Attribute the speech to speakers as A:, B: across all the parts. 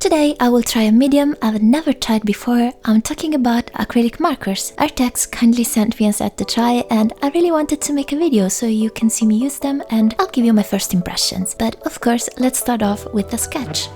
A: Today I will try a medium I've never tried before. I'm talking about acrylic markers. Arrtx kindly sent me a set to try and I really wanted to make a video so you can see me use them and I'll give you my first impressions. But of course, let's start off with the sketch.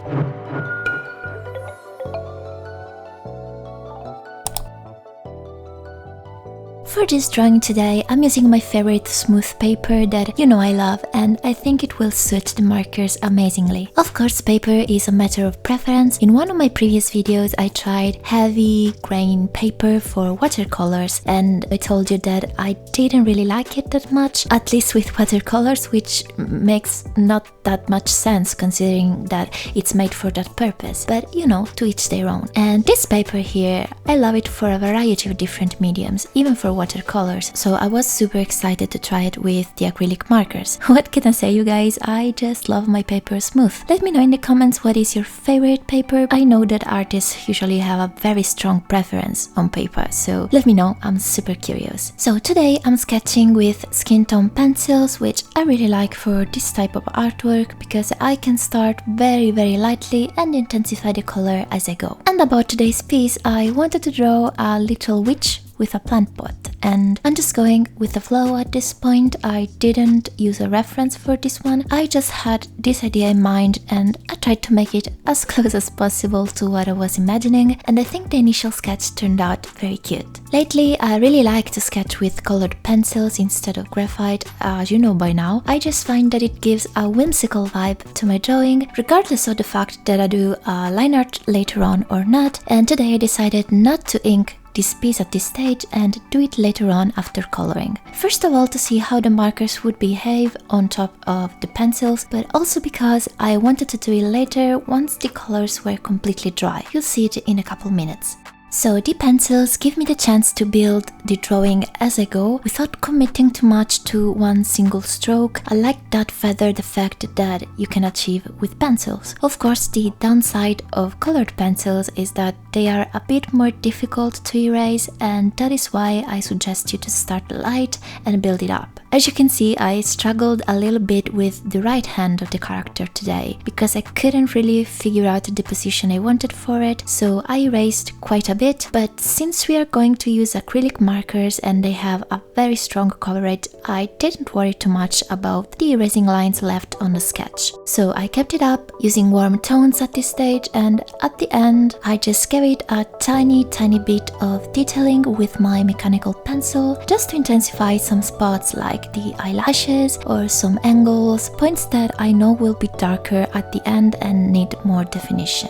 A: For this drawing today, I'm using my favorite smooth paper that you know I love, and I think it will suit the markers amazingly. Of course, paper is a matter of preference. In one of my previous videos, I tried heavy grain paper for watercolors, and I told you that I didn't really like it that much, at least with watercolors, which makes not that much sense considering that it's made for that purpose. But you know, to each their own. And this paper here, I love it for a variety of different mediums, even for watercolors, so I was super excited to try it with the acrylic markers. What can I say, you guys? I just love my paper smooth. Let me know in the comments what is your favorite paper. I know that artists usually have a very strong preference on paper, so let me know, I'm super curious. So today I'm sketching with skin tone pencils, which I really like for this type of artwork because I can start very lightly and intensify the color as I go. And about today's piece, I wanted to draw a little witch with a plant pot, and I'm just going with the flow at this point. I didn't use a reference for this one, I just had this idea in mind and I tried to make it as close as possible to what I was imagining, and I think the initial sketch turned out very cute. Lately, I really like to sketch with colored pencils instead of graphite, as you know by now. I just find that it gives a whimsical vibe to my drawing, regardless of the fact that I do line art later on or not, and today I decided not to ink this piece at this stage and do it later on after coloring. First of all, to see how the markers would behave on top of the pencils, but also because I wanted to do it later once the colors were completely dry. You'll see it in a couple minutes. So the pencils give me the chance to build the drawing as I go without committing too much to one single stroke. I like that feathered effect that you can achieve with pencils. Of course, the downside of colored pencils is that they are a bit more difficult to erase, and that is why I suggest you to start light and build it up. As you can see, I struggled a little bit with the right hand of the character today because I couldn't really figure out the position I wanted for it, so I erased quite a bit. But since we are going to use acrylic markers and they have a very strong coverage, I didn't worry too much about the erasing lines left on the sketch. So I kept it up using warm tones at this stage, and at the end I just gave it a tiny bit of detailing with my mechanical pencil just to intensify some spots like the eyelashes or some angles, points that I know will be darker at the end and need more definition.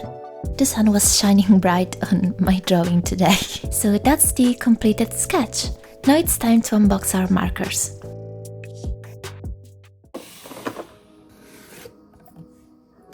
A: The sun was shining bright on my drawing today. So that's the completed sketch. Now it's time to unbox our markers.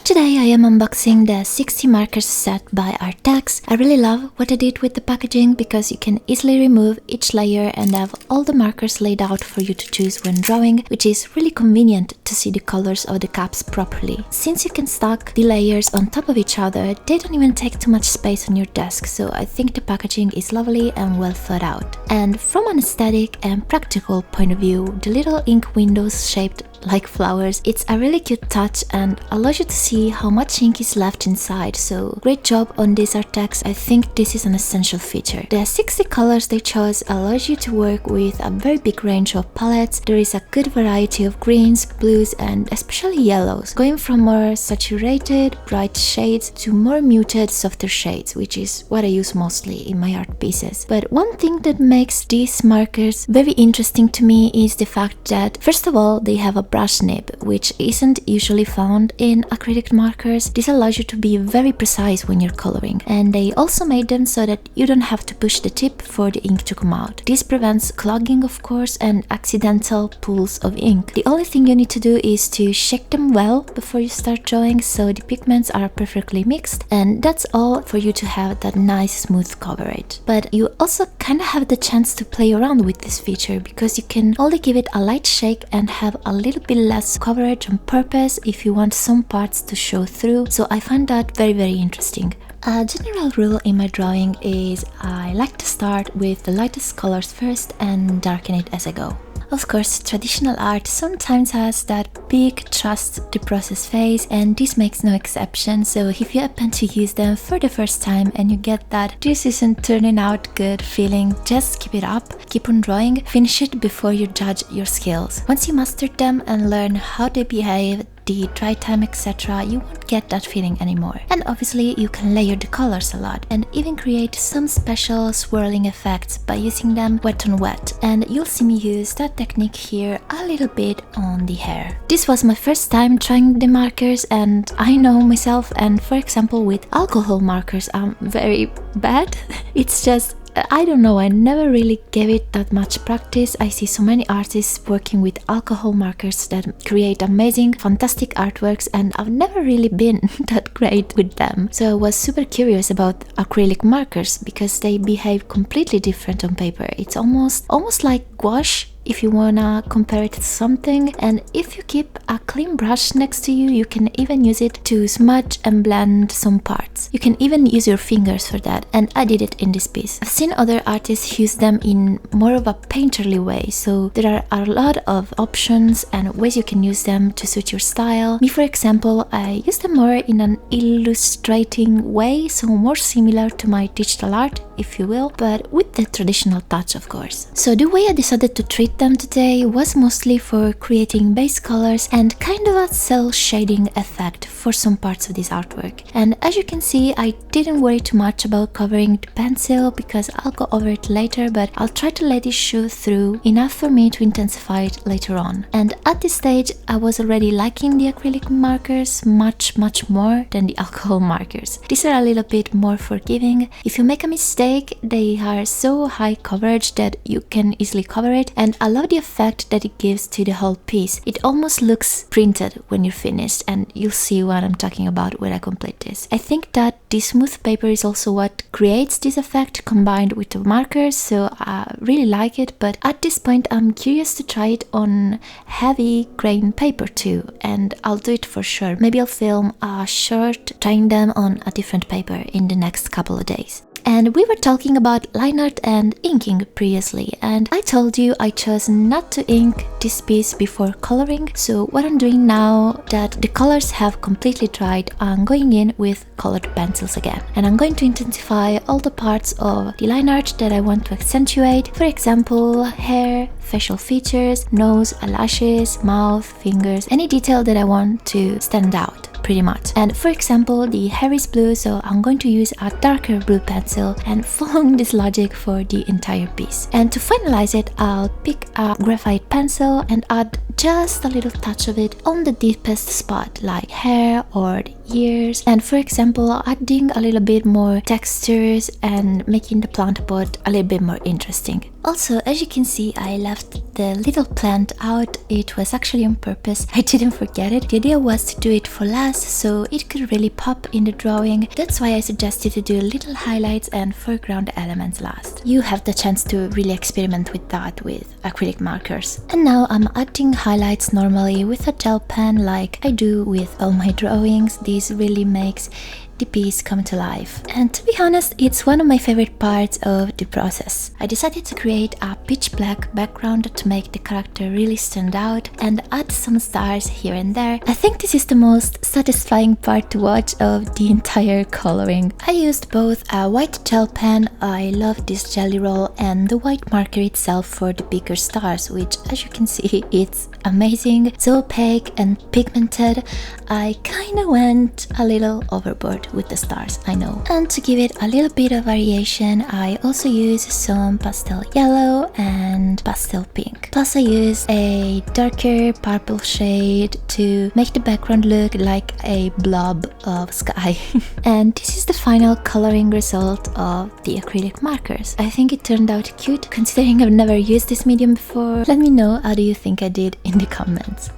A: Today I am unboxing the 60 markers set by Arrtx. I really love what I did with the packaging because you can easily remove each layer and have all the markers laid out for you to choose when drawing, which is really convenient to see the colors of the caps properly. Since you can stack the layers on top of each other, they don't even take too much space on your desk, so I think the packaging is lovely and well thought out. And from an aesthetic and practical point of view, the little ink windows shaped like flowers, it's a really cute touch and allows you to see how much ink is left inside, so great job on this Arrtx. I think this is an essential feature. The 60 colors they chose allows you to work with a very big range of palettes. There is a good variety of greens, blues and especially yellows, going from more saturated, bright shades to more muted, softer shades, which is what I use mostly in my art pieces. But one thing that makes these markers very interesting to me is the fact that, first of all, they have a brush nib, which isn't usually found in acrylic markers. This allows you to be very precise when you're coloring, and they also made them so that you don't have to push the tip for the ink to come out. This prevents clogging, of course, and accidental pools of ink. The only thing you need to do is to shake them well before you start drawing so the pigments are perfectly mixed, and that's all for you to have that nice smooth coverage. But you also kind of have the chance to play around with this feature because you can only give it a light shake and have a little bit less coverage on purpose if you want some parts to show through, so I find that very interesting. A general rule in my drawing is I like to start with the lightest colors first and darken it as I go. Of course, traditional art sometimes has that big trust the process phase, and this makes no exception. So if you happen to use them for the first time and you get that this isn't turning out good feeling, just keep it up, keep on drawing, finish it before you judge your skills. Once you master them and learn how they behave, the dry time, etc., you won't get that feeling anymore. And obviously you can layer the colors a lot and even create some special swirling effects by using them wet on wet, and you'll see me use that technique here a little bit on the hair. This was my first time trying the markers, and I know myself, and for example with alcohol markers I'm very bad. It's just, I don't know, I never really gave it that much practice. I see so many artists working with alcohol markers that create amazing, fantastic artworks, and I've never really been that great with them. So I was super curious about acrylic markers because they behave completely different on paper. It's almost like gouache, if you wanna compare it to something, and if you keep a clean brush next to you, you can even use it to smudge and blend some parts. You can even use your fingers for that, and I did it in this piece. I've seen other artists use them in more of a painterly way, so there are a lot of options and ways you can use them to suit your style. Me, for example, I use them more in an illustrating way, so more similar to my digital art, if you will, but with the traditional touch, of course. So the way I decided to treat them today was mostly for creating base colors and kind of a cell shading effect for some parts of this artwork. And as you can see, I didn't worry too much about covering the pencil because I'll go over it later, but I'll try to let it show through enough for me to intensify it later on. And at this stage, I was already liking the acrylic markers much more than the alcohol markers. These are a little bit more forgiving. If you make a mistake, they are so high coverage that you can easily cover it, and I love the effect that it gives to the whole piece. It almost looks printed when you're finished, and you'll see what I'm talking about when I complete this. I think that this smooth paper is also what creates this effect combined with the markers, so I really like it, but at this point I'm curious to try it on heavy grain paper too, and I'll do it for sure. Maybe I'll film a short trying them on a different paper in the next couple of days. And we were talking about line art and inking previously, and I told you I chose not to ink this piece before coloring. So what I'm doing now that the colors have completely dried, I'm going in with colored pencils again, and I'm going to intensify all the parts of the line art that I want to accentuate. For example, hair, facial features, nose, eyelashes, mouth, fingers, any detail that I want to stand out, pretty much. And for example, the hair is blue, so I'm going to use a darker blue pencil and following this logic for the entire piece. And to finalize it, I'll pick a graphite pencil and add just a little touch of it on the deepest spot, like hair or the ears, and for example adding a little bit more textures and making the plant pot a little bit more interesting. Also, as you can see, I left the little plant out. It was actually on purpose. I didn't forget it. The idea was to do it for last so it could really pop in the drawing. That's why I suggested to do little highlights and foreground elements last. You have the chance to really experiment with that with acrylic markers. And now I'm adding highlights normally with a gel pen like I do with all my drawings. This really makes the piece come to life. And to be honest, it's one of my favorite parts of the process. I decided to create a pitch black background to make the character really stand out and add some stars here and there. I think this is the most satisfying part to watch of the entire coloring. I used both a white gel pen, I love this jelly roll, and the white marker itself for the bigger stars, which as you can see, it's amazing. So opaque and pigmented. I kinda went a little overboard with the stars, I know. And to give it a little bit of variation, I also use some pastel yellow and pastel pink. Plus I use a darker purple shade to make the background look like a blob of sky. And this is the final coloring result of the acrylic markers. I think it turned out cute considering I've never used this medium before. Let me know how do you think I did in the comments.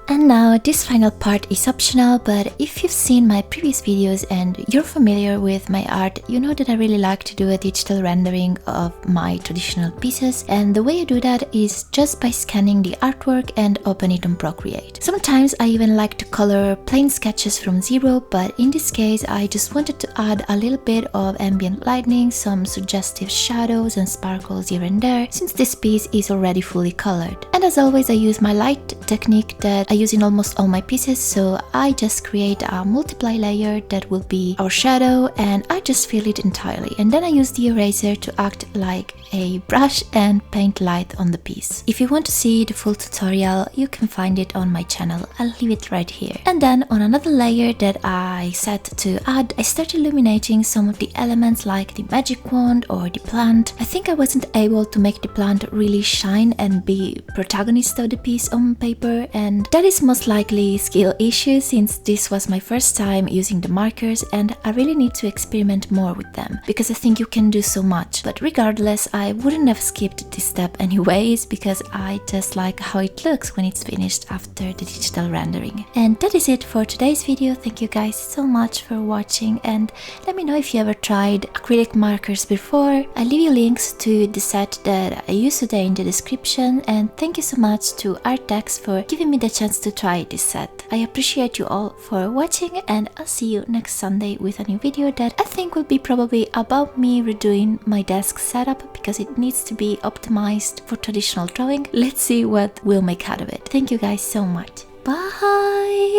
A: And now this final part is optional, but if you've seen my previous videos and you're familiar with my art, you know that I really like to do a digital rendering of my traditional pieces, and the way I do that is just by scanning the artwork and open it on Procreate. Sometimes I even like to color plain sketches from zero, but in this case I just wanted to add a little bit of ambient lighting, some suggestive shadows and sparkles here and there, since this piece is already fully colored. And as always, I use my light technique that I use in almost all my pieces, so I just create a multiply layer that will be our shadow and I just fill it entirely, and then I use the eraser to act like a brush and paint light on the piece. If you want to see the full tutorial, you can find it on my channel, I'll leave it right here. And then on another layer that I set to add, I start illuminating some of the elements like the magic wand or the plant. I think I wasn't able to make the plant really shine and be protagonist of the piece on paper, and that is most likely skill issue since this was my first time using the markers and I really need to experiment more with them because I think you can do so much. But regardless, I wouldn't have skipped this step anyways because I just like how it looks when it's finished after the digital rendering. And that is it for today's video. Thank you guys so much for watching, and let me know if you ever tried acrylic markers before. I'll leave you links to the set that I use today in the description, and thank you so much to Arrtx for giving me the chance to try this set. I appreciate you all for watching, and I'll see you next Sunday with a new video that I think will be probably about me redoing my desk setup because it needs to be optimized for traditional drawing. Let's see what we'll make out of it. Thank you guys so much. Bye!